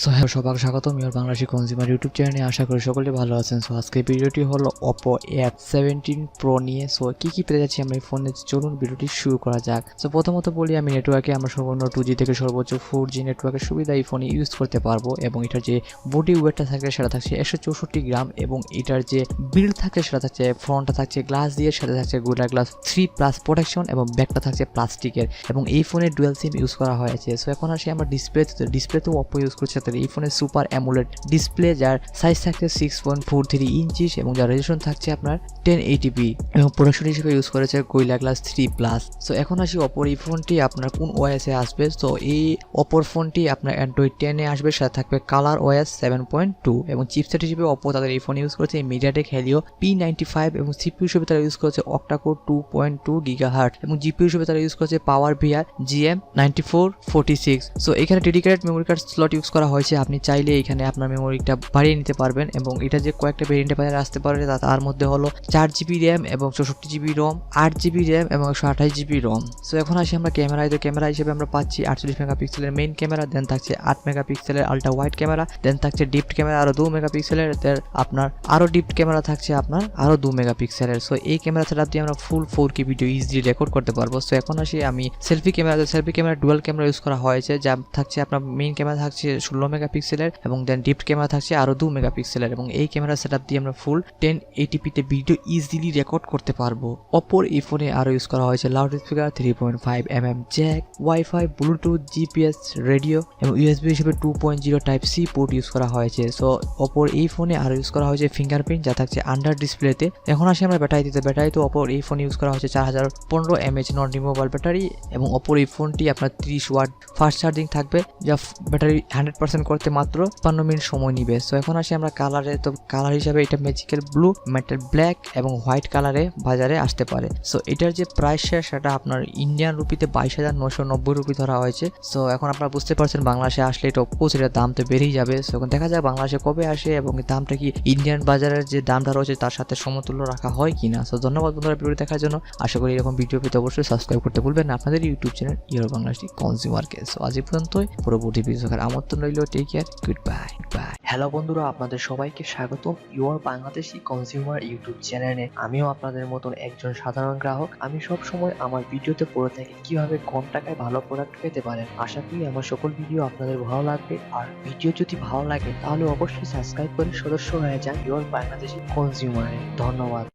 So হ্যাঁ, সবাইকে স্বাগতম ইওর বাংলাদেশি কনজিউমার ইউটিউব চ্যানেলে। আশা করি সকলে ভালো আছেন। সো আজকে ভিডিওটি হলো OPPO F17 Pro নিয়ে। সো কি পেতে যাচ্ছি আমরা এই ফোনে, চলুন ভিডিওটি শুরু করা যাক। সো প্রথমত বলি, আমি নেটওয়ার্কে আমরা সর্বনিম্ন 2G থেকে সর্বোচ্চ 4G নেটওয়ার্কের সুবিধা এই ফোনে ইউজ করতে পারবো, এবং এটার যে বডি ওয়েটটা থাকে সেটা থাকছে 164 গ্রাম, এবং এটার যে বিল্ড থাকে সেটা থাকছে, ফ্রন্টটা থাকছে গ্লাস দিয়ে, সাথে থাকছে গোল্ডেন গ্লাস 3+ প্রোটেকশন, এবং ব্যাকটা থাকছে প্লাস্টিকের, এবং এই ফোনে ডুয়াল সিম ইউজ করা হয়েছে। সো এখন আসি আমরা ডিসপ্লেতেও OPPO ইউজ করছে। এই ফোনে সুপার অ্যামোলেড ডিসপ্লে, যার সাইজ থাকছে 6.43 ইঞ্চিস, এবং যার রেজোলিউশন থাকছে আপনার 1080p, এবং প্রোডাকশন হিসেবে ইউজ করেছে গোরিলা গ্লাস 3+। সো এখন আসি OPPO এই ফোনটি আপনার কোন ওএস এ আসবে। তো এই OPPO ফোনটি আপনার অ্যান্ড্রয়েড 10 এ আসবে, সাথে থাকবে ColorOS 7.2, এবং চিপসেট হিসেবে OPPO তাদের এই ফোন ইউজ করেছে Mediatek Helio P95, এবং সিপিইউ হিসেবে তারা ইউজ করেছে Octa-core 2.2 GHz, এবং জিপিইউ হিসেবে তারা ইউজ করেছে PowerVR GM9446। সো এখানে dedicated memory card slot use করা হয়েছে। আপনি চাইলে এখানে আপনার মেমোরিটা বাড়িয়ে নিতে পারবেন, এবং এটা যে কয়েকটা ভেরিয়েন্টে বাজারে আসতে পারে তার মধ্যে হলো 4GB র্যাম এবং 64GB রম, 8GB র্যাম এবং 128GB রম। সো এখন আসি আমরা ক্যামেরায়। তো ক্যামেরা হিসেবে আমরা পাচ্ছি 48 মেগাপিক্সেলের মেইন ক্যামেরা, দেন থাকছে 8 মেগাপিক্সেলের আলট্রা ওয়াইড ক্যামেরা, দেন থাকছে ডিপড ক্যামেরা আরো 2 মেগাপিক্সেলের, দেন আপনার আরো ডিপড ক্যামেরা থাকছে আপনার আরো 2 মেগাপিক্সেলের। সো এই ক্যামেরা সেটআপ দিয়ে আমরা ফুল 4K ভিডিও ইজিলি রেকর্ড করতে পারবো। সো এখন আসি আমি selfie camera dual camera use করা হয়েছে, যা থাকছে আপনার মেইন ক্যামেরা থাকছে 16 মেগাপিক্সেলের, এবং দেন ডিপড ক্যামেরা থাকছে আরো 2 মেগাপিক্সেলের, এবং এই ক্যামেরা সেটআপ দিয়ে আমরা ফুল 1080p তে ভিডিও ইজিলি রেকর্ড করতে পারবো। OPPO এই ফোনে আরো ইউজ করা হয়েছে loud speaker, 3.5mm Jack, wifi, Bluetooth, GPS, radio, এবং ইউএসবি হিসেবে 2.0 টাইপ সি পোর্ট ইউজ করা হয়েছে। সো OPPO এই ফোনে আরো ইউজ করা হয়েছে ফিঙ্গারপ্রিন্ট, যা থাকছে আন্ডার ডিসপ্লেতে। এখন আসি আমরা ব্যাটারিতে। OPPO এই ফোনে ইউজ করা হয়েছে 4015 নন রিমুভেবল ব্যাটারি, এবং OPPO এই ফোনটি আপনার 30 ওয়াট ফাস্ট চার্জিং থাকবে, যা ব্যাটারি 100% করতে মাত্র 55 মিনিট সময় নিবে। সো এখন আসি আমরা কালারে। তো কালার হিসাবে এটা ম্যাজিক্যাল ব্লু, মেটাল ব্ল্যাক, এবং হোয়াইট কালারে বাজারে আসতে পারে। সো এটার যে প্রাইস সেটা আপনার ইন্ডিয়ান রুপিতে 22,990 রুপি ধরা হয়েছে। সো এখন আপনারা বুঝতে পারছেন বাংলাদেশে আসলে এটা OPPO সেটার দাম তো বেড়েই যাবে। সো এখন দেখা যাক বাংলাদেশে কবে আসে, এবং দামটা কি ইন্ডিয়ান বাজারের যে দামটা রয়েছে তার সাথে সমতুল্য রাখা হয় কিনা। সো ধন্যবাদ বন্ধুরা ভিডিও দেখার জন্য। আশা করি এরকম ভিডিও পেতে অবশ্যই সাবস্ক্রাইব করতে ভুলবেন না আপনাদের ইউটিউব চ্যানেল ইওর বাংলাদেশি কনজিউমারকে। সো আজ পর্যন্তই, পরবর্তী ভিডিও দেখার আমন্ত্রণ রইল। Take care, good bye. Hello বন্ধুরা, আপনাদের সবাইকে স্বাগতম ইওর বাংলাদেশি কনজিউমার ইউটিউব চ্যানেলে। আমিও আপনাদের মতন একজন সাধারণ গ্রাহক। আমি সব সময় আমার ভিডিওতে পড়ে থাকি কিভাবে কম টাকায় ভালো প্রোডাক্ট পেতে পারেন। আশা করি আমার সকল ভিডিও আপনাদের ভালো লাগবে, আর ভিডিও যদি ভালো লাগে তাহলে অবশ্যই সাবস্ক্রাইব করে সদস্য হয়ে যান ইওর বাংলাদেশি কনজিউমারে। ধন্যবাদ।